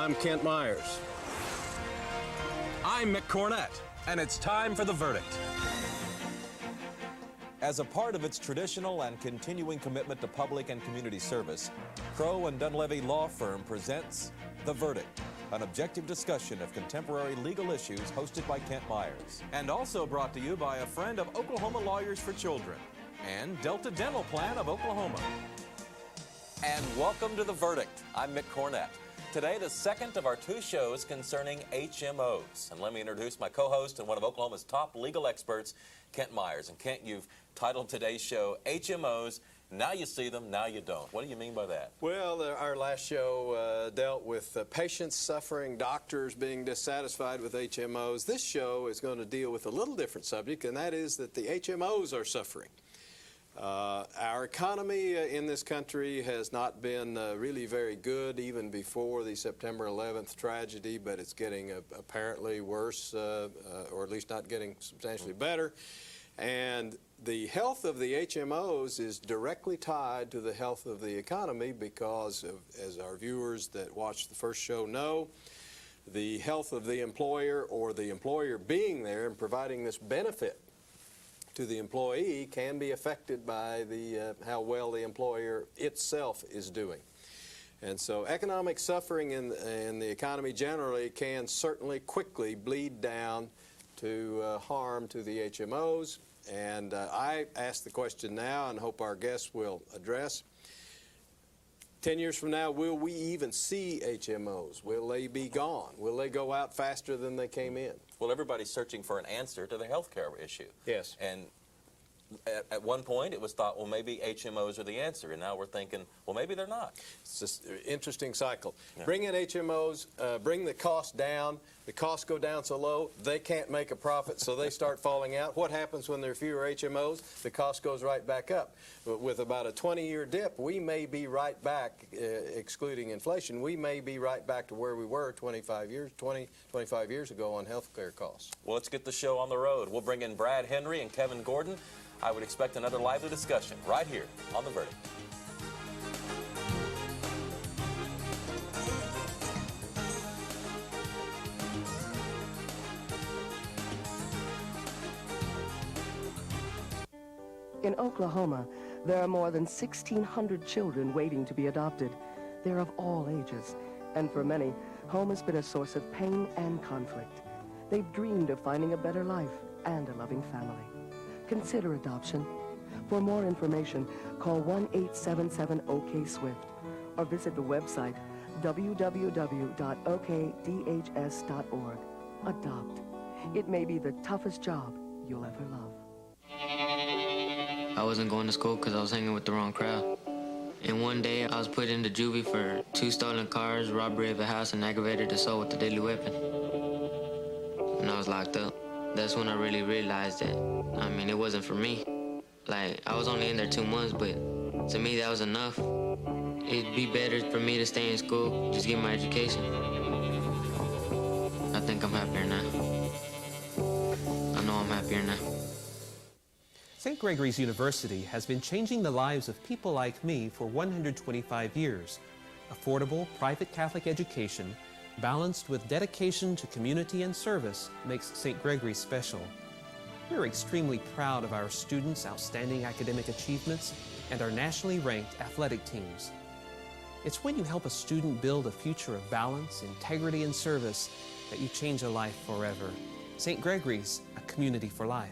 I'm Kent Myers. I'm Mick Cornett, and it's time for the verdict. As a part of its traditional and continuing commitment to public and community service, Crowe and Dunleavy Law Firm presents The Verdict, an objective discussion of contemporary legal issues hosted by Kent Myers. And also brought to you by a friend of Oklahoma Lawyers for Children and Delta Dental Plan of Oklahoma. And welcome to The Verdict. I'm Mick Cornett. Today, the second of our two shows concerning HMOs. And let me introduce my co-host and one of Oklahoma's top legal experts, Kent Myers. And Kent, you've titled today's show, HMOs, Now You See Them, Now You Don't. What do you mean by that? Well, our last show dealt with patients suffering, doctors being dissatisfied with HMOs. This show is going to deal with a little different subject, and that is that the HMOs are suffering. Our economy in this country has not been really very good even before the September 11th tragedy, but it's getting apparently worse, or at least not getting substantially better. And the health of the HMOs is directly tied to the health of the economy because, as our viewers that watched the first show know, the health of the employer or the employer being there and providing this benefit to the employee can be affected by how well the employer itself is doing. And so economic suffering in the economy generally can certainly quickly bleed down to harm to the HMOs. And I ask the question now and hope our guests will address. 10 years from now, will we even see HMOs? Will they be gone? Will they go out faster than they came in? Well, everybody's searching for an answer to the health care issue. Yes. And at one point, it was thought, well, maybe HMOs are the answer. And now we're thinking, well, maybe they're not. It's just an interesting cycle. Yeah. Bring in HMOs, bring the cost down. The costs go down so low, they can't make a profit, so they start falling out. What happens when there are fewer HMOs? The cost goes right back up. But with about a 20-year dip, we may be right back, excluding inflation, we may be right back to where we were 25 years ago on health care costs. Well, let's get the show on the road. We'll bring in Brad Henry and Kevin Gordon. I would expect another lively discussion right here on The Verdict. In Oklahoma, there are more than 1,600 children waiting to be adopted. They're of all ages, and for many, home has been a source of pain and conflict. They've dreamed of finding a better life and a loving family. Consider adoption. For more information, call 1-877-OK-SWIFT or visit the website www.okdhs.org. Adopt. It may be the toughest job you'll ever love. I wasn't going to school because I was hanging with the wrong crowd. And one day, I was put into juvie for 2 stolen cars, robbery of a house, and aggravated assault with a deadly weapon. And I was locked up. That's when I really realized that, I mean, it wasn't for me. Like, I was only in there 2 months, but to me, that was enough. It'd be better for me to stay in school, just get my education. I think I'm happier now. I know I'm happier now. St. Gregory's University has been changing the lives of people like me for 125 years. Affordable, private Catholic education, balanced with dedication to community and service, makes St. Gregory special. We're extremely proud of our students' outstanding academic achievements and our nationally ranked athletic teams. It's when you help a student build a future of balance, integrity, and service that you change a life forever. St. Gregory's, a community for life.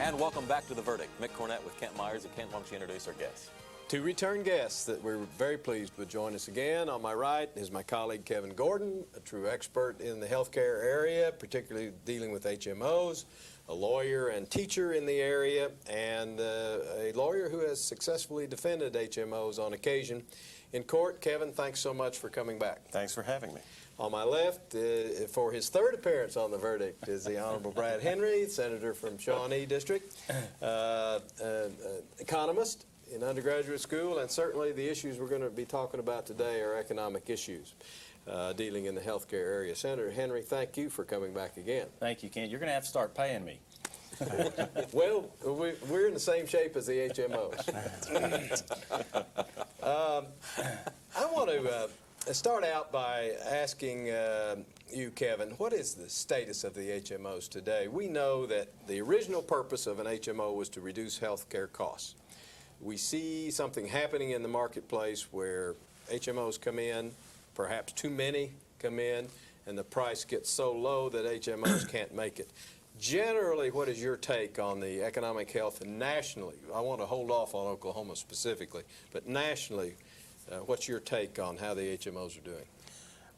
And welcome back to The Verdict. Mick Cornett with Kent Myers. And Kent, why don't you introduce our guests? 2 return guests that we're very pleased would join us again. On my right is my colleague Kevin Gordon, a true expert in the healthcare area, particularly dealing with HMOs, a lawyer and teacher in the area, and a lawyer who has successfully defended HMOs on occasion in court. Kevin, thanks so much for coming back. Thanks for having me. On my left, for his 3rd appearance on The Verdict, is the Honorable Brad Henry, Senator from Shawnee District, economist in undergraduate school, and certainly the issues we're going to be talking about today are economic issues. dealing in the healthcare area. Senator Henry, thank you for coming back again. Thank you, Kent. You're going to have to start paying me. Well, we're in the same shape as the HMOs. I want to start out by asking you, Kevin, what is the status of the HMOs today? We know that the original purpose of an HMO was to reduce health care costs. We see something happening in the marketplace where HMOs come in, perhaps too many come in, and the price gets so low that HMOs can't make it. Generally, what is your take on the economic health nationally? I want to hold off on Oklahoma specifically, but nationally, what's your take on how the HMOs are doing?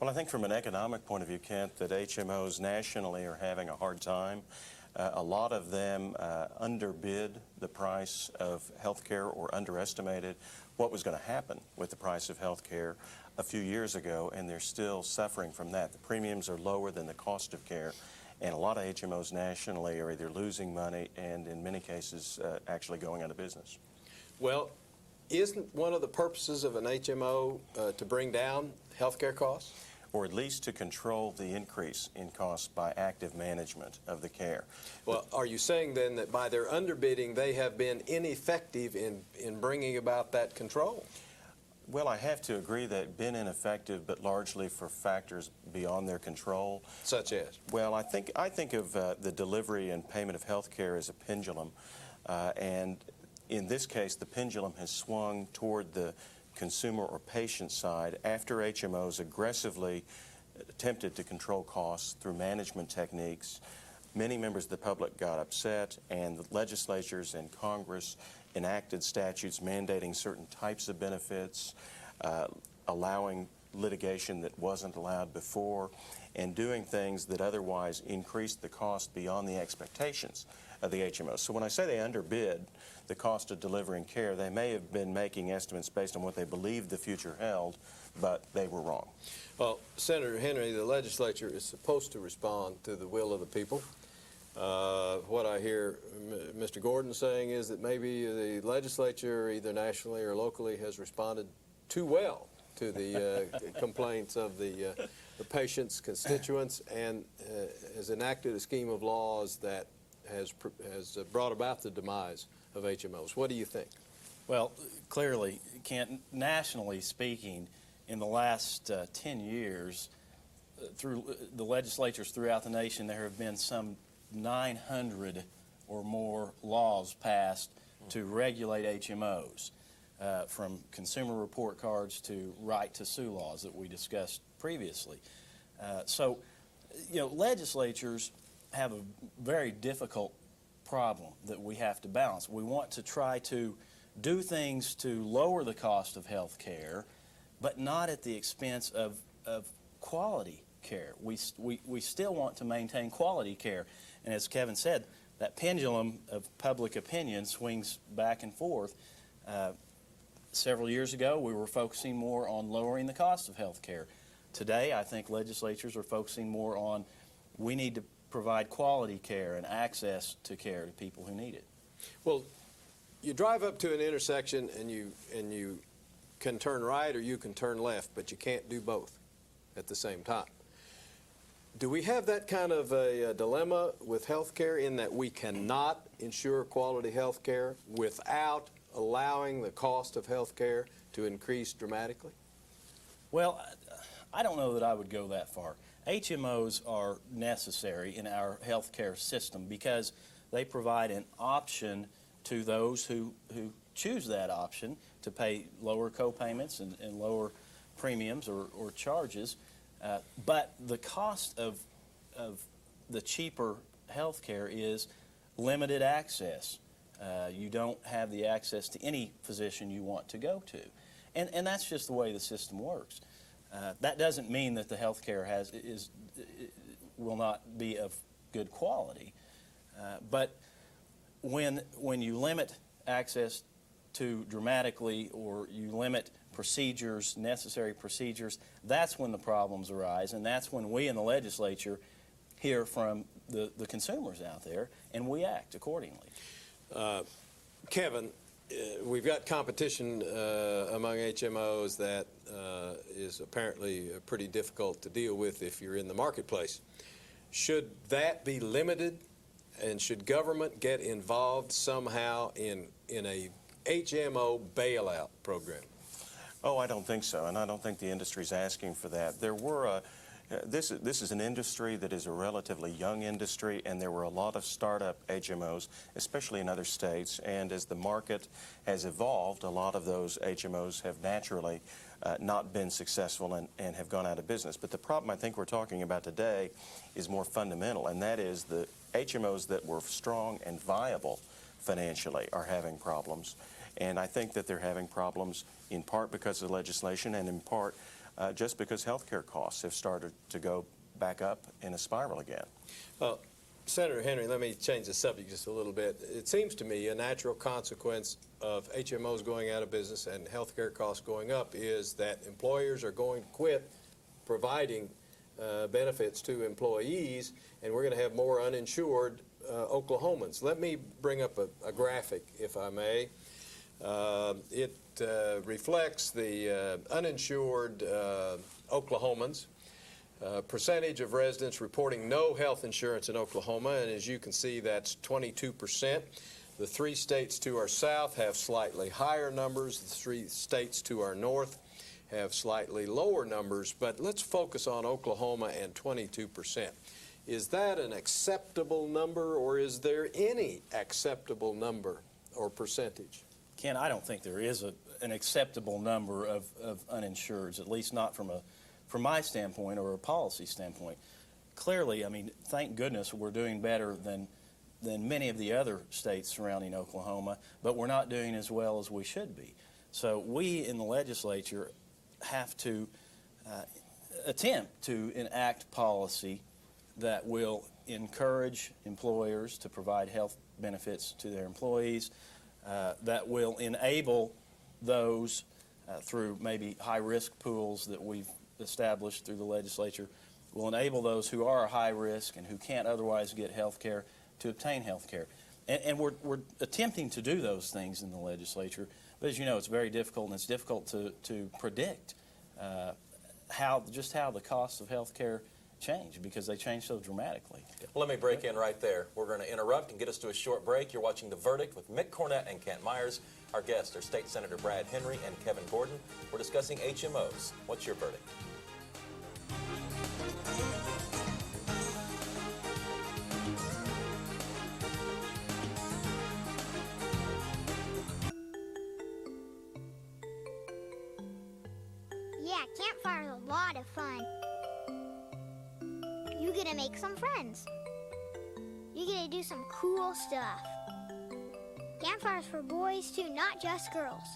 Well, I think from an economic point of view, Kent, that HMOs nationally are having a hard time. A lot of them underbid the price of health care or underestimated what was going to happen with the price of health care a few years ago, and they're still suffering from that. The premiums are lower than the cost of care. And a lot of HMOs nationally are either losing money and, in many cases, actually going out of business. Well, isn't one of the purposes of an HMO to bring down health care costs? Or at least to control the increase in costs by active management of the care. Well, are you saying then that by their underbidding, they have been ineffective in bringing about that control? Well, I have to agree they've been ineffective, but largely for factors beyond their control. Such as? Well, I think of the delivery and payment of health care as a pendulum, and in this case, the pendulum has swung toward the consumer or patient side after HMOs aggressively attempted to control costs through management techniques. Many members of the public got upset, and the legislatures and Congress enacted statutes mandating certain types of benefits, allowing litigation that wasn't allowed before, and doing things that otherwise increased the cost beyond the expectations of the HMOs. So when I say they underbid the cost of delivering care, they may have been making estimates based on what they believed the future held, but they were wrong. Well, Senator Henry, the legislature is supposed to respond to the will of the people. What I hear Mr. Gordon saying is that maybe the legislature, either nationally or locally, has responded too well to the complaints of the patients, constituents, and has enacted a scheme of laws that has brought about the demise of HMOs. What do you think? Well, clearly, Kent, nationally speaking, in the last 10 years, through the legislatures throughout the nation, there have been some 900 or more laws passed to regulate HMOs, from consumer report cards to right to sue laws that we discussed previously. So, legislatures have a very difficult problem that we have to balance. We want to try to do things to lower the cost of health care, but not at the expense of quality care. We still want to maintain quality care. And as Kevin said, that pendulum of public opinion swings back and forth. Several years ago, we were focusing more on lowering the cost of health care. Today, I think legislatures are focusing more on we need to provide quality care and access to care to people who need it. Well, you drive up to an intersection and you can turn right or you can turn left, but you can't do both at the same time. Do we have that kind of a dilemma with health care in that we cannot ensure quality health care without allowing the cost of health care to increase dramatically? Well, I don't know that I would go that far. HMOs are necessary in our health care system because they provide an option to those who choose that option to pay lower co-payments and lower premiums or charges. But the cost of the cheaper health care is limited access. You don't have the access to any physician you want to go to. And that's just the way the system works. That doesn't mean that the health care will not be of good quality. But when you limit access to dramatically, or you limit procedures, necessary procedures, that's when the problems arise, and that's when we in the legislature hear from the consumers out there, and we act accordingly. Kevin, we've got competition among HMOs that is apparently pretty difficult to deal with if you're in the marketplace. Should that be limited, and should government get involved somehow in a HMO bailout program? Oh, I don't think so, and I don't think the industry's asking for that. There were this is an industry that is a relatively young industry, and there were a lot of startup HMOs, especially in other states, and as the market has evolved, a lot of those HMOs have naturally not been successful and have gone out of business. But the problem I think we're talking about today is more fundamental, and that is the HMOs that were strong and viable financially are having problems. And I think that they're having problems in part because of legislation and in part just because healthcare costs have started to go back up in a spiral again. Well, Senator Henry, let me change the subject just a little bit. It seems to me a natural consequence of HMOs going out of business and healthcare costs going up is that employers are going to quit providing benefits to employees, and we're going to have more uninsured Oklahomans. Let me bring up a graphic, if I may. It reflects the uninsured Oklahomans, percentage of residents reporting no health insurance in Oklahoma, and as you can see, that's 22%. The 3 states to our south have slightly higher numbers. The 3 states to our north have slightly lower numbers, but let's focus on Oklahoma and 22%. Is that an acceptable number, or is there any acceptable number or percentage? Ken, I don't think there is an acceptable number of uninsureds, at least not from my standpoint or a policy standpoint. Clearly, I mean, thank goodness we're doing better than many of the other states surrounding Oklahoma, but we're not doing as well as we should be. So we in the legislature have to attempt to enact policy that will encourage employers to provide health benefits to their employees, that will enable those through maybe high-risk pools that we've established through the legislature, will enable those who are high risk and who can't otherwise get health care to obtain health care. And we're attempting to do those things in the legislature, but as you know, it's very difficult, and it's difficult to predict how the costs of health care change, because they change so dramatically. Let me break in right there. We're going to interrupt and get us to a short break. You're watching The Verdict with Mick Cornett and Kent Myers. Our guests are State Senator Brad Henry and Kevin Gordon. We're discussing HMOs. What's your verdict? Yeah, campfire's a lot of fun. You get to make some friends. You get to do some cool stuff. Campfire's for boys too, not just girls.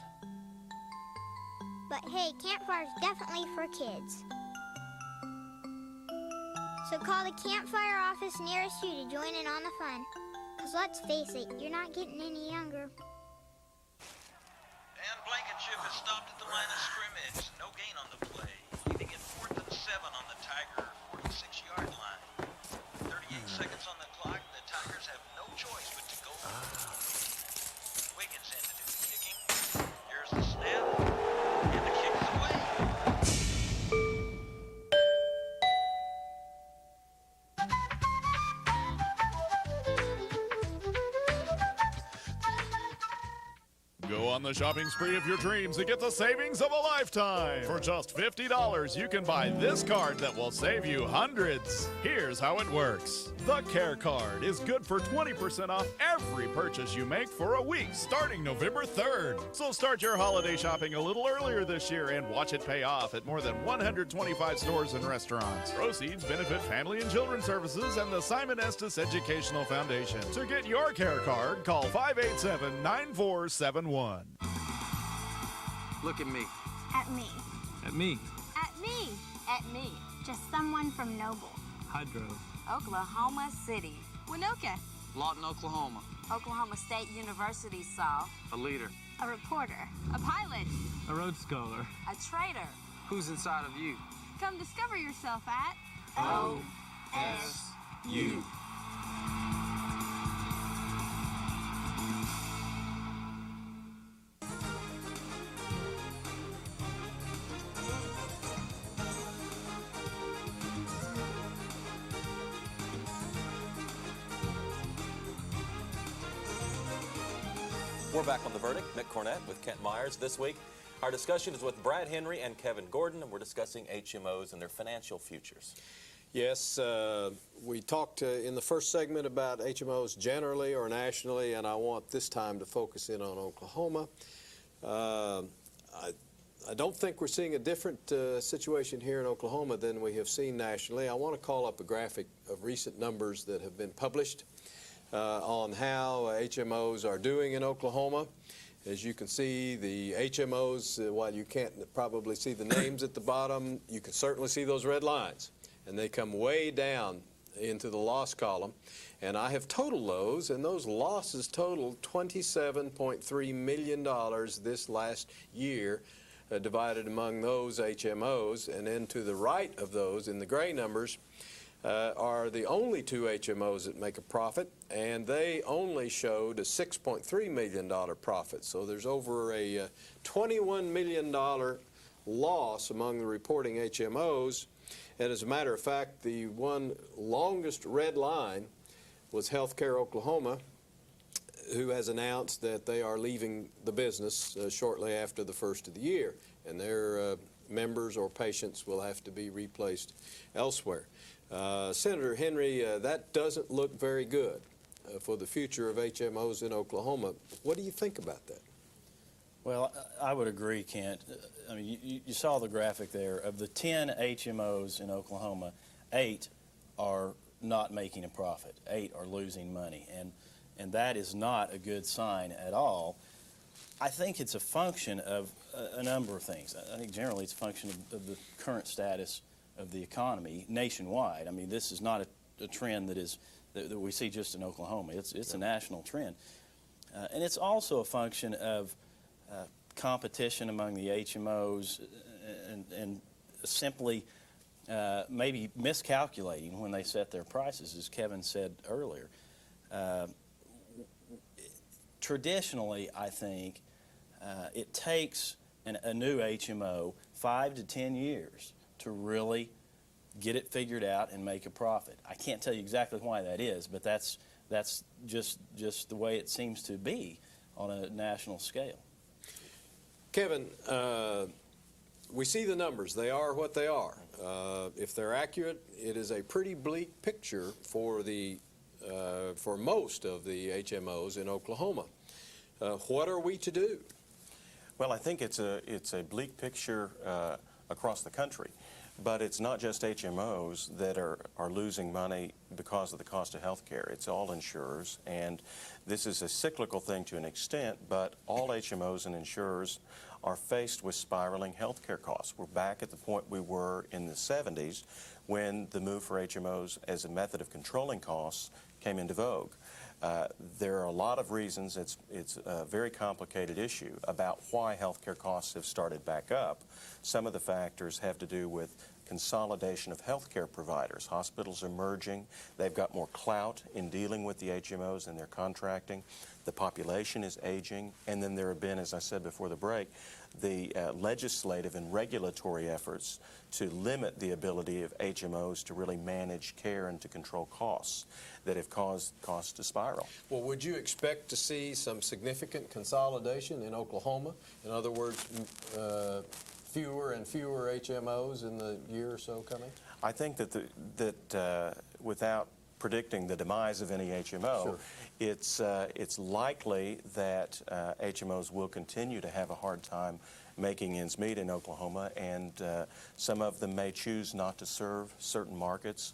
But hey, campfire's definitely for kids. So call the campfire office nearest you to join in on the fun. 'Cause let's face it, you're not getting any younger. And Blankenship has stopped at the line of scrimmage. No gain on the play. Leaving it 4th and 7 on the Tiger 46-yard line. 38 seconds on the clock. The Tigers have no choice but to go. Wiggins in to do the kicking. Here's the snap. And the kick is away. Go on the shopping spree of your dreams and get the savings of a lifetime. For just $50, you can buy this card that will save you hundreds. Here's how it works. The Care Card is good for 20% off every purchase you make for a week starting November 3rd. So start your holiday shopping a little earlier this year and watch it pay off at more than 125 stores and restaurants. Proceeds benefit Family and Children's Services and the Simon Estes Educational Foundation. To get your Care Card, call 587-9471. Look at me. At me. At me. At me. At me. Just someone from Noble. Hydro. Oklahoma City. Winoka. Lawton, Oklahoma. Oklahoma State University saw. A leader. A reporter. A pilot. A Rhodes Scholar. A traitor. Who's inside of you? Come discover yourself at OSU. We're back on The Verdict. Mick Cornett with Kent Myers. This week, our discussion is with Brad Henry and Kevin Gordon, and we're discussing HMOs and their financial futures. Yes, we talked in the first segment about HMOs generally or nationally, and I want this time to focus in on Oklahoma. I don't think we're seeing a different situation here in Oklahoma than we have seen nationally. I want to call up a graphic of recent numbers that have been published on how HMOs are doing in Oklahoma. As you can see, the HMOs, while you can't probably see the names at the bottom, you can certainly see those red lines. And they come way down into the loss column. And I have totaled those, and those losses totaled $27.3 million this last year, divided among those HMOs. And then to the right of those, in the gray numbers, are the only two HMOs that make a profit, and they only showed a $6.3 million profit. So there's over a $21 million loss among the reporting HMOs. And as a matter of fact, the one longest red line was Healthcare Oklahoma, who has announced that they are leaving the business shortly after the first of the year, and their members or patients will have to be replaced elsewhere. Senator Henry, that doesn't look very good for the future of HMOs in Oklahoma. What do you think about that? Well, I would agree, Kent. I mean, you saw the graphic there. Of the 10 HMOs in Oklahoma, 8 are not making a profit. 8 are losing money, and that is not a good sign at all. I think it's a function of a number of things. I think generally it's a function of the current status of the economy nationwide. I mean, this is not a trend that we see just in Oklahoma. It's a national trend. And it's also a function of competition among the HMOs and simply maybe miscalculating when they set their prices, as Kevin said earlier. Traditionally, I think it takes a new HMO 5 to 10 years to really get it figured out and make a profit. I can't tell you exactly why that is, but that's just the way it seems to be on a national scale. Kevin, we see the numbers. They are what they are. If they're accurate, it is a pretty bleak picture for most of the HMOs in Oklahoma. What are we to do? Well, I think it's a bleak picture across the country, but it's not just HMOs that are losing money because of the cost of health care. It's all insurers, and this is a cyclical thing to an extent, but all HMOs and insurers are faced with spiraling health care costs. We're back at the point we were in the 70s when the move for HMOs as a method of controlling costs came into vogue. There are a lot of reasons. It's a very complicated issue about why healthcare costs have started back up. Some of the factors have to do with consolidation of healthcare providers. Hospitals are merging. They've got more clout in dealing with the HMOs and their contracting. The population is aging. And then there have been, as I said before the break, the legislative and regulatory efforts to limit the ability of HMOs to really manage care and to control costs that have caused costs to spiral. Well, would you expect to see some significant consolidation in Oklahoma? In other words, fewer and fewer HMOs in the year or so coming? I think that without predicting the demise of any HMO, sure, it's likely that HMOs will continue to have a hard time making ends meet in Oklahoma, and some of them may choose not to serve certain markets.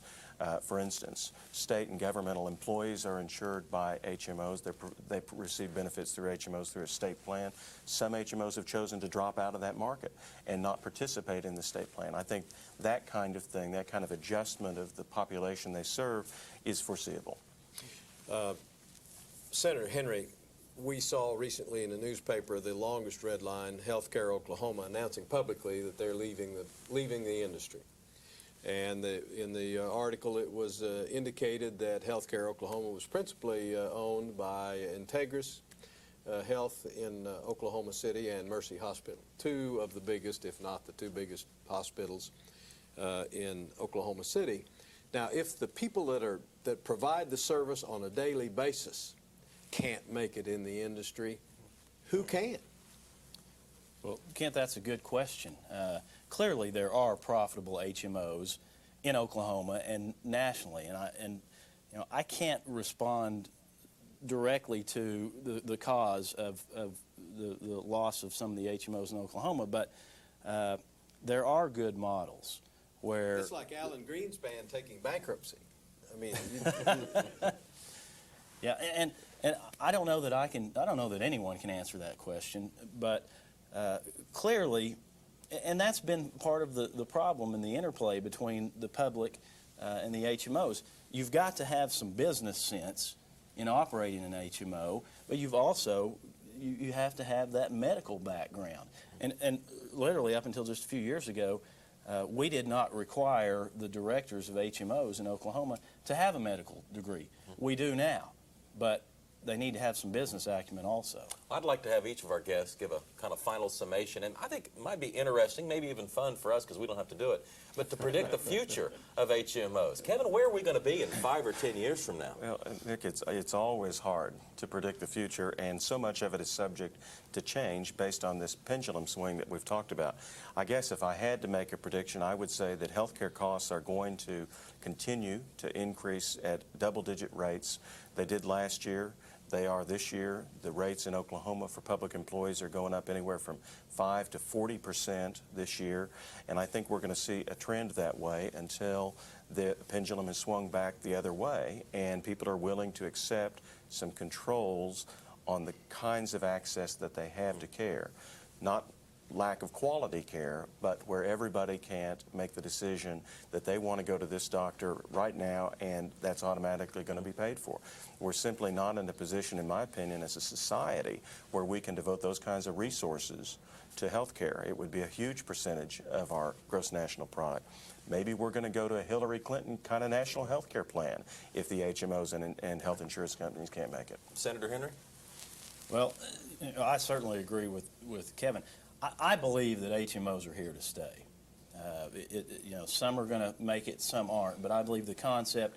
For instance, state and governmental employees are insured by HMOs. They receive benefits through HMOs through a state plan. Some HMOs have chosen to drop out of that market and not participate in the state plan. I think that kind of thing, that kind of adjustment of the population they serve is foreseeable. Senator Henry, we saw recently in the newspaper the longest red line, Healthcare Oklahoma, announcing publicly that they're leaving the industry. And in the article, it was indicated that Healthcare Oklahoma was principally owned by Integris Health in Oklahoma City and Mercy Hospital, two of the biggest, if not the two biggest hospitals in Oklahoma City. Now, if the people that provide the service on a daily basis can't make it in the industry, who can? Well, Kent, that's a good question. Clearly, there are profitable HMOs in Oklahoma and nationally, and I can't respond directly to the cause of the loss of some of the HMOs in Oklahoma, but there are good models where It's like Alan Greenspan taking bankruptcy. I mean, yeah, and I don't know that anyone can answer that question, but clearly, and that's been part of the problem in the interplay between the public and the HMOs. You've got to have some business sense in operating an HMO, but you've also you have to have that medical background. And literally up until just a few years ago, we did not require the directors of HMOs in Oklahoma to have a medical degree. We do now, but they need to have some business acumen also. I'd like to have each of our guests give a kind of final summation, and I think it might be interesting, maybe even fun for us because we don't have to do it, but to predict the future of HMOs. Kevin, where are we going to be in 5 or 10 years from now? Well, Nick, it's always hard to predict the future, and so much of it is subject to change based on this pendulum swing that we've talked about. I guess if I had to make a prediction, I would say that healthcare costs are going to continue to increase at double-digit rates. They did last year. They are this year. The rates in Oklahoma for public employees are going up anywhere from 5 to 40% this year, and I think we're going to see a trend that way until the pendulum has swung back the other way and people are willing to accept some controls on the kinds of access that they have to care. Not lack of quality care, but where everybody can't make the decision that they want to go to this doctor right now and that's automatically going to be paid for. We're simply not in a position, in my opinion, as a society where we can devote those kinds of resources to health care. It would be a huge percentage of our gross national product. Maybe we're going to go to a Hillary Clinton kind of national health care plan if the HMOs and health insurance companies can't make it. Senator Henry? Well, I certainly agree with Kevin. I believe that HMOs are here to stay. Some are going to make it, some aren't, but I believe the concept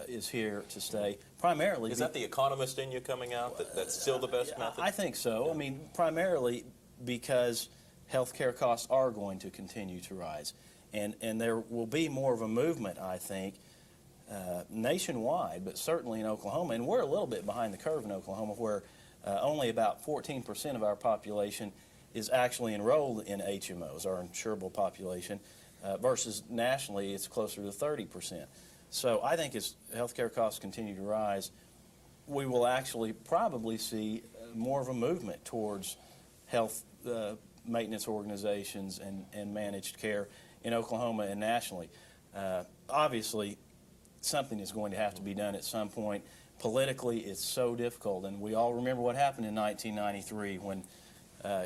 is here to stay. Primarily, is that the economist in you coming out? That's still the best method? I think so. Yeah. I mean, primarily because healthcare costs are going to continue to rise, and there will be more of a movement, I think, nationwide, but certainly in Oklahoma. And we're a little bit behind the curve in Oklahoma, where only about 14% of our population is actually enrolled in HMOs, our insurable population, versus nationally it's closer to 30%. So I think as healthcare costs continue to rise, we will actually probably see more of a movement towards health maintenance organizations and managed care in Oklahoma and nationally. Obviously, something is going to have to be done at some point. Politically, it's so difficult, and we all remember what happened in 1993 when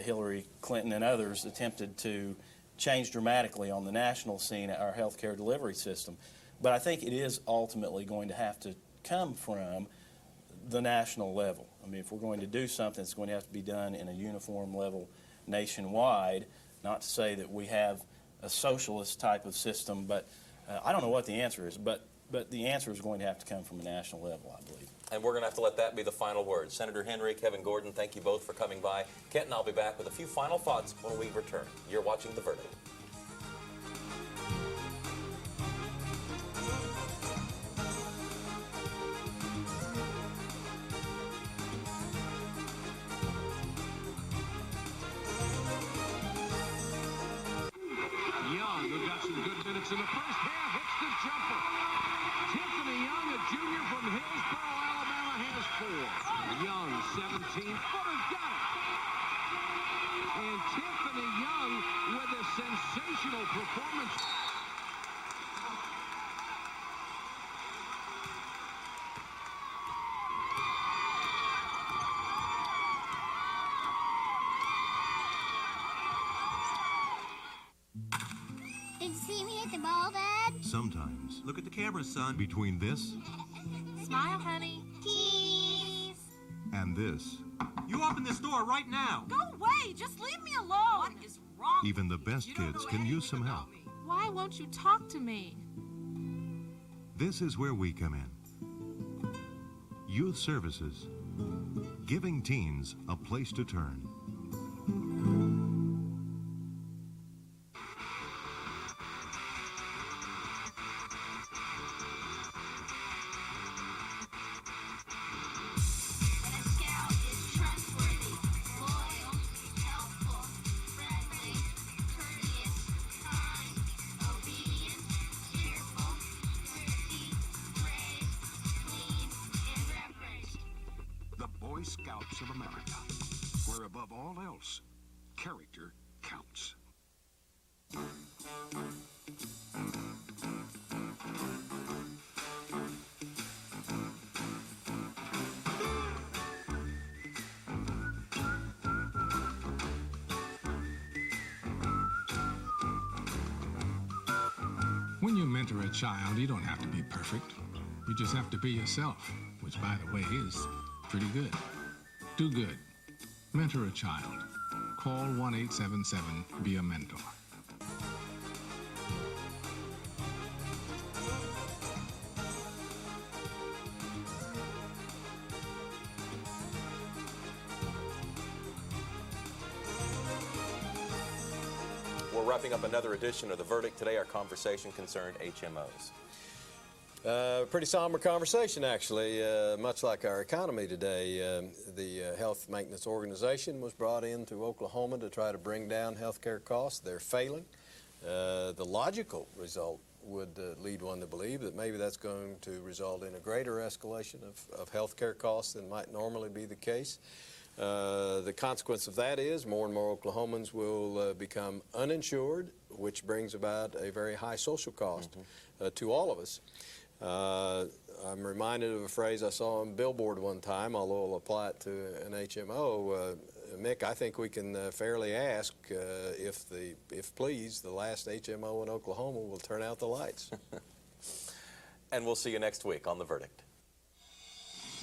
Hillary Clinton and others attempted to change dramatically on the national scene our health care delivery system. But I think it is ultimately going to have to come from the national level. I mean, if we're going to do something, it's going to have to be done in a uniform level nationwide. Not to say that we have a socialist type of system, but I don't know what the answer is, but the answer is going to have to come from a national level, I believe. And we're going to have to let that be the final word. Senator Henry, Kevin Gordon, thank you both for coming by. Kent and I'll be back with a few final thoughts when we return. You're watching The Verdict. Young, who got some good minutes in the first half, hits the jumper. Tiffany Young, a junior from Hillsboro, Alabama, has 4. Young, 17-footer, got it. And Tiffany Young with a sensational performance. Did you see me hit the ball, Dad? Sometimes. Look at the camera, son. Between this Smile, honey. Cheese. and this, You open this door right now. Go away! Just leave me alone! What is wrong? even the best kids can use some help. Why won't you talk to me? This is where we come in. Youth Services Giving teens a place to turn. Boy Scouts of America, where above all else, character counts. When you mentor a child, you don't have to be perfect. You just have to be yourself, which, by the way, is pretty good. Do good. Mentor a child. Call 1-877-BE-A-MENTOR. We're wrapping up another edition of The Verdict. Today our conversation concerned HMOs. Pretty somber conversation, actually, much like our economy today. The Health Maintenance Organization was brought into Oklahoma to try to bring down health care costs. They're failing. The logical result would lead one to believe that maybe that's going to result in a greater escalation of health care costs than might normally be the case. The consequence of that is more and more Oklahomans will become uninsured, which brings about a very high social cost to all of us. I'm reminded of a phrase I saw on Billboard one time, although I'll apply it to an HMO. Mick, I think we can fairly ask if please, the last HMO in Oklahoma will turn out the lights. And we'll see you next week on The Verdict.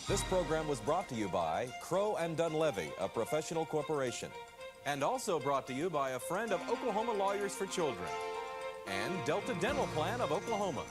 This program was brought to you by Crow and Dunlevy, a professional corporation, and also brought to you by a friend of Oklahoma Lawyers for Children and Delta Dental Plan of Oklahoma.